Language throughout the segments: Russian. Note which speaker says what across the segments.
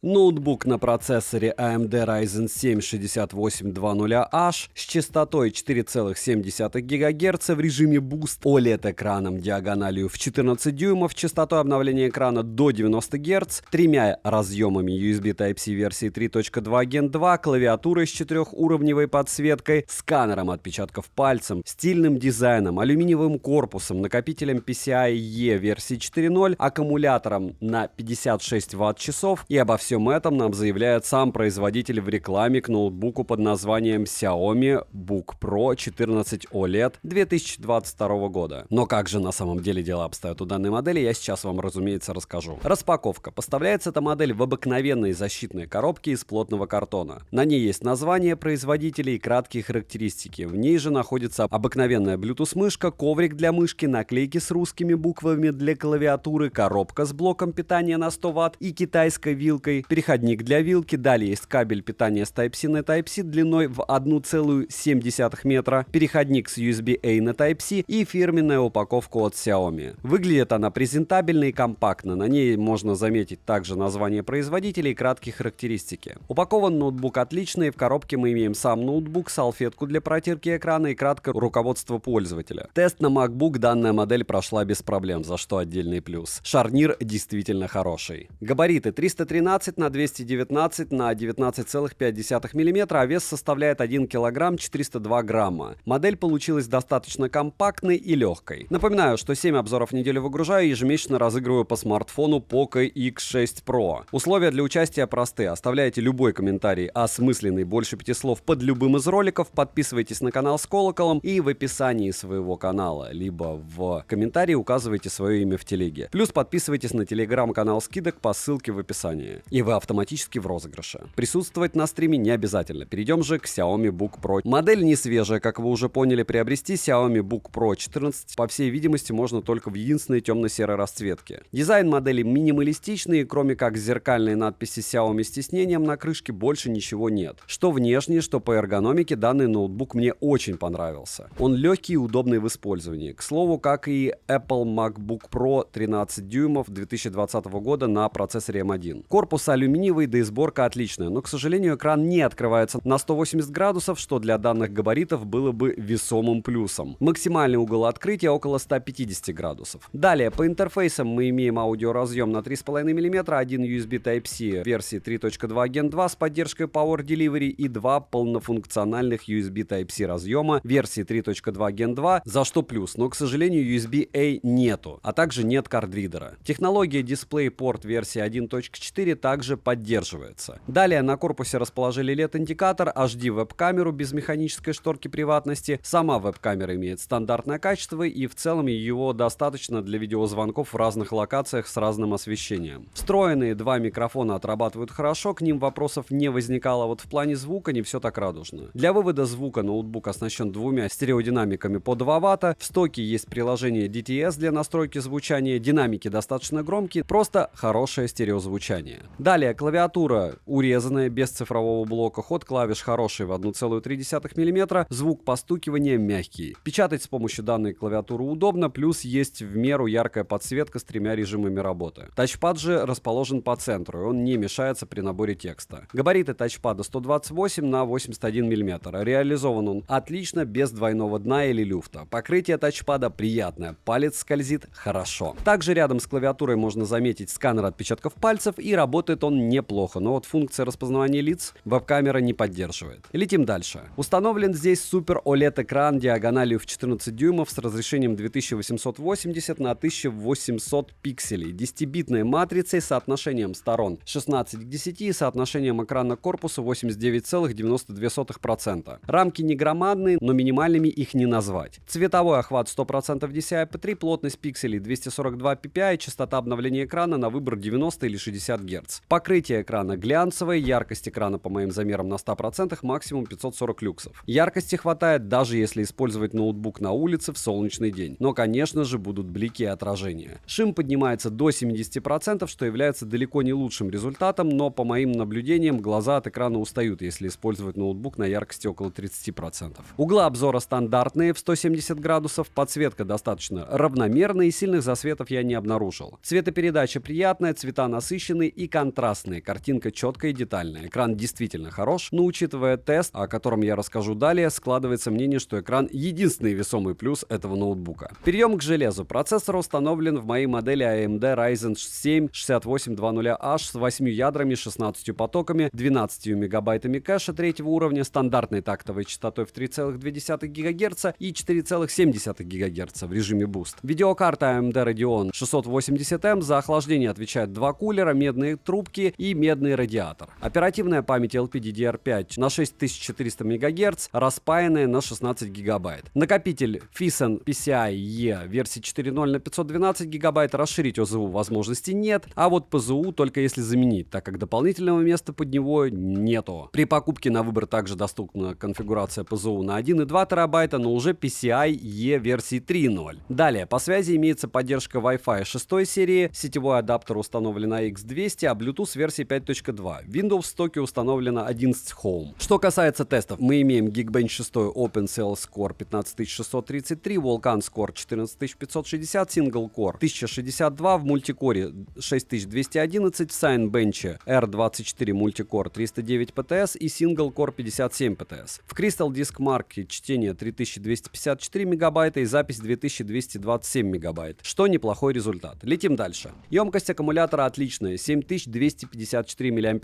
Speaker 1: Ноутбук на процессоре AMD Ryzen 7 6800H с частотой 4,7 ГГц в режиме Boost, OLED-экраном диагональю в 14 дюймов, частотой обновления экрана до 90 Гц, тремя разъемами USB Type-C версии 3.2 Gen 2, клавиатурой с 4-уровневой подсветкой, сканером отпечатков пальцем, стильным дизайном, алюминиевым корпусом, накопителем PCIe версии 4.0, аккумулятором на 56 Вт-часов, и обо всем этом нам заявляет сам производитель в рекламе к ноутбуку под названием Xiaomi Book Pro 14 OLED 2022 года. Но как же на самом деле дела обстоят у данной модели, я сейчас вам, разумеется, расскажу. Распаковка. Поставляется эта модель в обыкновенной защитной коробке из плотного картона. На ней есть название производителя и краткие характеристики. В ней же находится обыкновенная Bluetooth-мышка, коврик для мышки, наклейки с русскими буквами для клавиатуры, коробка с блоком питания на 100 Вт и китайской вилкой, переходник для вилки, далее есть кабель питания с Type-C на Type-C длиной в 1,7 метра, переходник с USB-A на Type-C и фирменная упаковка от Xiaomi. Выглядит она презентабельно и компактно, на ней можно заметить также название производителя и краткие характеристики. Упакован ноутбук отлично, и в коробке мы имеем сам ноутбук, салфетку для протирки экрана и краткое руководство пользователя. Тест на MacBook данная модель прошла без проблем, за что отдельный плюс. Шарнир действительно хороший. Габариты 313 на 219 на 19,5 мм, а вес составляет 1 кг 402 грамма. Модель получилась достаточно компактной и легкой. Напоминаю, что 7 обзоров в неделю выгружаю и ежемесячно разыгрываю по смартфону Poco X6 Pro. Условия для участия просты. Оставляйте любой комментарий осмысленный, больше 5 слов под любым из роликов, подписывайтесь на канал с колоколом и в описании своего канала, либо в комментарии указывайте свое имя в телеге. Плюс подписывайтесь на телеграм-канал скидок по ссылке в описании. И вы автоматически в розыгрыше. Присутствовать на стриме не обязательно. Перейдем же к Xiaomi Book Pro. Модель не свежая, как вы уже поняли. Приобрести Xiaomi Book Pro 14, по всей видимости, можно только в единственной темно-серой расцветке. Дизайн модели минималистичный, и кроме как зеркальной надписи Xiaomi с тиснением на крышке больше ничего нет. Что внешне, что по эргономике, данный ноутбук мне очень понравился. Он легкий и удобный в использовании. К слову, как и Apple MacBook Pro 13 дюймов 2020 года на процессоре M1. Корпус алюминиевый, да и сборка отличная, но, к сожалению, экран не открывается на 180 градусов, что для данных габаритов было бы весомым плюсом. Максимальный угол открытия около 150 градусов. Далее, по интерфейсам мы имеем аудиоразъем на 3,5 мм, один USB Type-C версии 3.2 Gen 2 с поддержкой Power Delivery и два полнофункциональных USB Type-C разъема версии 3.2 Gen 2, за что плюс, но, к сожалению, USB-A нету, а также нет кардридера. Технология DisplayPort версии 1.4 также поддерживается. Далее на корпусе расположили LED-индикатор, HD веб-камеру без механической шторки приватности. Сама веб-камера имеет стандартное качество, и в целом его достаточно для видеозвонков в разных локациях с разным освещением. Встроенные два микрофона отрабатывают хорошо, к ним вопросов не возникало, вот в плане звука не все так радужно. Для вывода звука ноутбук оснащен двумя стереодинамиками по 2 Вт, в стоке есть приложение DTS для настройки звучания, динамики достаточно громкие, просто хорошее стереозвучание. Далее клавиатура урезанная, без цифрового блока, ход клавиш хороший в 1,3 мм, звук постукивания мягкий. Печатать с помощью данной клавиатуры удобно, плюс есть в меру яркая подсветка с 3 режимами работы. Тачпад же расположен по центру, и он не мешается при наборе текста. Габариты тачпада 128 на 81 мм. Реализован он отлично, без двойного дна или люфта. Покрытие тачпада приятное, палец скользит хорошо. Также рядом с клавиатурой можно заметить сканер отпечатков пальцев, и работает он неплохо, но вот функция распознавания лиц веб-камера не поддерживает. Летим дальше. Установлен здесь супер OLED-экран диагональю в 14 дюймов с разрешением 2880 на 1800 пикселей, 10-битной матрицей с соотношением сторон 16 к 10 и соотношением экрана к корпусу 89,92%. Рамки не громадные, но минимальными их не назвать. Цветовой охват 100% DCI-P3, плотность пикселей 242 ppi, частота обновления экрана на выбор 90 или 60 Гц. Покрытие экрана глянцевое, яркость экрана по моим замерам на 100%, максимум 540 люксов. Яркости хватает, даже если использовать ноутбук на улице в солнечный день. Но, конечно же, будут блики и отражения. Шим поднимается до 70%, что является далеко не лучшим результатом, но по моим наблюдениям глаза от экрана устают, если использовать ноутбук на яркости около 30%. Углы обзора стандартные в 170 градусов, подсветка достаточно равномерная и сильных засветов я не обнаружил. Цветопередача приятная, цвета насыщенные и контраст контрастные, картинка четкая и детальная. Экран действительно хорош, но учитывая тест, о котором я расскажу далее, складывается мнение, что экран единственный весомый плюс этого ноутбука. Перейдем к железу. Процессор установлен в моей модели AMD Ryzen 7 6800H с 8 ядрами, 16 потоками, 12 мегабайтами кэша третьего уровня, стандартной тактовой частотой в 3,2 ГГц и 4,7 ГГц в режиме Boost. Видеокарта AMD Radeon 680M, за охлаждение отвечает два кулера, медные трубки и медный радиатор. Оперативная память LPDDR5 на 6400 МГц, распаянная на 16 ГБ. Накопитель Phison PCIe версии 4.0 на 512 ГБ, расширить ОЗУ возможности нет, а вот ПЗУ только если заменить, так как дополнительного места под него нету. При покупке на выбор также доступна конфигурация ПЗУ на 1,2 терабайта, но уже PCIe версии 3.0. Далее, по связи имеется поддержка Wi-Fi 6 серии, сетевой адаптер установлен на X200, а Bluetooth версии 5.2. Windows в стоке установлено 11 Home. Что касается тестов, мы имеем Geekbench 6 OpenCL Score 15633, Vulkan Score 14560, Single Core 1062, в мультикоре 6211, в Cinebench R24 Multicore 309 PTS и Single Core 57 PTS. В Crystal Disk Mark чтение 3254 мегабайта и запись 2227 мегабайт, что неплохой результат. Летим дальше. Емкость аккумулятора отличная, 7254 мАч,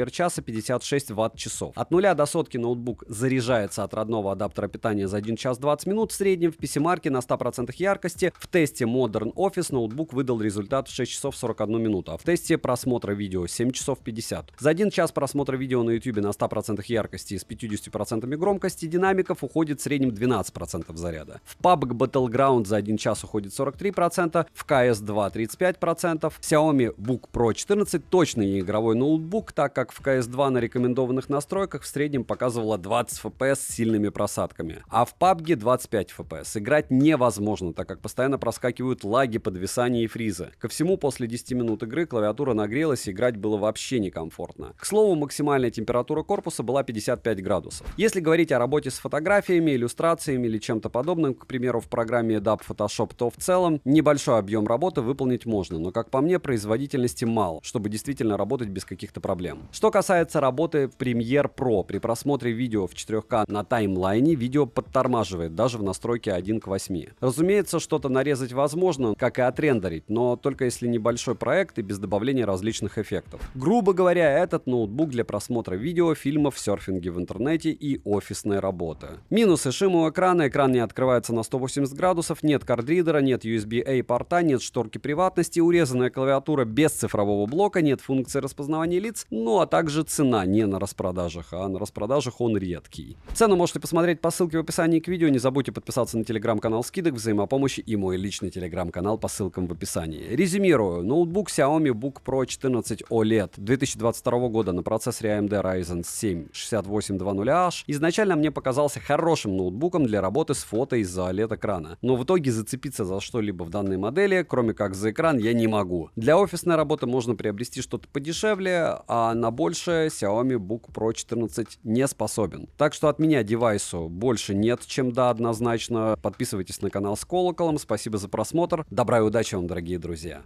Speaker 1: 56 Вт-часов. От 0 до сотки ноутбук заряжается от родного адаптера питания за 1 час 20 минут в среднем, в PC-марке на 100% яркости. В тесте Modern Office ноутбук выдал результат в 6 часов 41 минуту, а в тесте просмотра видео 7 часов 50. За 1 час просмотра видео на YouTube на 100% яркости и с 50% громкости динамиков уходит в среднем 12% заряда. В PUBG Battleground за 1 час уходит 43%, в CS2 35%. Xiaomi Book Pro 14 точно не игровой ноутбук, так как в CS2 на рекомендованных настройках в среднем показывала 20 FPS с сильными просадками, а в PUBG 25 FPS. Играть невозможно, так как постоянно проскакивают лаги, подвисания и фризы. Ко всему, после 10 минут игры клавиатура нагрелась, и играть было вообще некомфортно. К слову, максимальная температура корпуса была 55 градусов. Если говорить о работе с фотографиями, иллюстрациями или чем-то подобным, к примеру, в программе Adobe Photoshop, то в целом небольшой объем работы выполнить можно, но, как по мне, производительности мало, чтобы действительно работать без каких-то проблем. Что касается работы в Premiere Pro, при просмотре видео в 4К на таймлайне видео подтормаживает даже в настройке 1:8. Разумеется, что-то нарезать возможно, как и отрендерить, но только если небольшой проект и без добавления различных эффектов. Грубо говоря, этот ноутбук для просмотра видео, фильмов, серфинга в интернете и офисной работы. Минусы: шум у экрана, экран не открывается на 180 градусов, нет кардридера, нет USB-A порта, нет шторки приватности, урезанная клавиатура без цифрового блока, нет функции распознавания лиц, ну а также цена не на распродажах, а на распродажах он редкий. Цену можете посмотреть по ссылке в описании к видео, не забудьте подписаться на телеграм-канал скидок, взаимопомощи и мой личный телеграм-канал по ссылкам в описании. Резюмирую, ноутбук Xiaomi Book Pro 14 OLED 2022 года на процессоре AMD Ryzen 7 6800H изначально мне показался хорошим ноутбуком для работы с фото из-за OLED-экрана, но в итоге зацепиться за что-либо в данной модели, кроме как за экран, я не могу. Для офисной работы можно приобрести что-то подешевле, а на большее Xiaomi Book Pro 14 не способен. Так что от меня девайсу больше нет, чем да, однозначно. Подписывайтесь на канал с колоколом. Спасибо за просмотр. Добра и удачи вам, дорогие друзья.